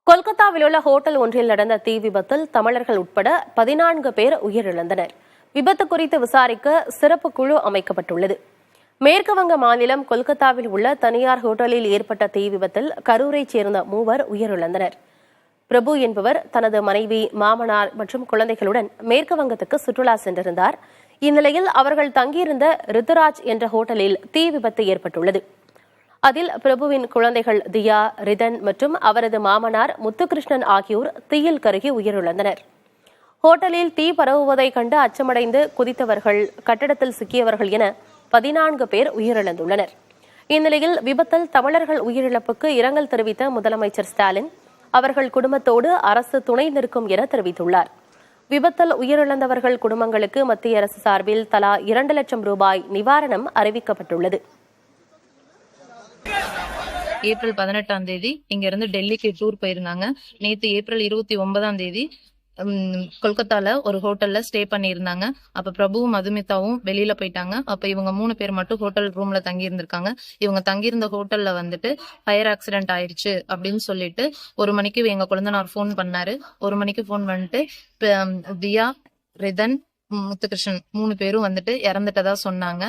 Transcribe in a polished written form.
கொல்கத்தாவில் உள்ள ஹோட்டல் ஒன்றில் நடந்த தீ விபத்தில் தமிழர்கள் உட்பட 14 பேர் உயிரிழந்தனர். விபத்து குறித்து விசாரிக்க சிறப்பு குழு அமைக்கப்பட்டுள்ளது. மேற்கு வங்க மாநிலம் கொல்கத்தாவில் உள்ள தனியார் ஹோட்டலில் ஏற்பட்ட தீ விபத்தில் கரூரைச் சேர்ந்த 3 உயிரிழந்தனர். பிரபு என்பவர் தனது மனைவி, மாமனார் மற்றும் குழந்தைகளுடன் மேற்கு வங்கத்துக்கு சுற்றுலா சென்றிருந்தார். இந்நிலையில் அவர்கள் தங்கியிருந்த ரித்துராஜ் என்ற ஹோட்டலில் தீ விபத்து ஏற்பட்டுள்ளது. அதில் பிரபுவின் குழந்தைகள் தியா, ரிதன் மற்றும் அவரது மாமனார் முத்துகிருஷ்ணன் ஆகியோர் தீயில் கருகி உயிரிழந்தனர். ஹோட்டலில் தீ பரவுவதைக் கண்டு அச்சமடைந்து குதித்தவர்கள், கட்டடத்தில் சிக்கியவர்கள் என 14 பேர் உயிரிழந்துள்ளனர். இந்நிலையில் விபத்தில் தமிழர்கள் உயிரிழப்புக்கு இரங்கல் தெரிவித்த முதலமைச்சர் ஸ்டாலின், அவர்கள் குடும்பத்தோடு அரசு துணை நிற்கும் என தெரிவித்துள்ளார். விபத்தில் உயிரிழந்தவர்கள் குடும்பங்களுக்கு மத்திய அரசு சார்பில் தலா 2 லட்சம் ரூபாய் நிவாரணம் அறிவிக்கப்பட்டுள்ளது. ஏப்ரல் 18ஆம் தேதி இங்க இருந்து டெல்லிக்கு டூர் போயிருந்தாங்க. நேத்து ஏப்ரல் 29ஆம் தேதி கொல்கத்தால ஒரு ஹோட்டல்ல ஸ்டே பண்ணியிருந்தாங்க. அப்ப பிரபுவும் மதுமிதாவும் வெளியில போயிட்டாங்க. அப்ப இவங்க 3 பேர் மட்டும் ஹோட்டல் ரூம்ல தங்கி இருந்திருக்காங்க. இவங்க தங்கியிருந்த ஹோட்டல்ல வந்துட்டு ஃபயர் ஆக்சிடென்ட் ஆயிடுச்சு அப்படின்னு சொல்லிட்டு 1 மணிக்கு எங்க குழந்தைனார் ஃபோன் பண்ணாரு. 1 மணிக்கு ஃபோன் பண்ணிட்டு தியா, ரிதன், முத்துகிருஷ்ணன் 3 பேரும் வந்துட்டு இறந்துட்டதா சொன்னாங்க.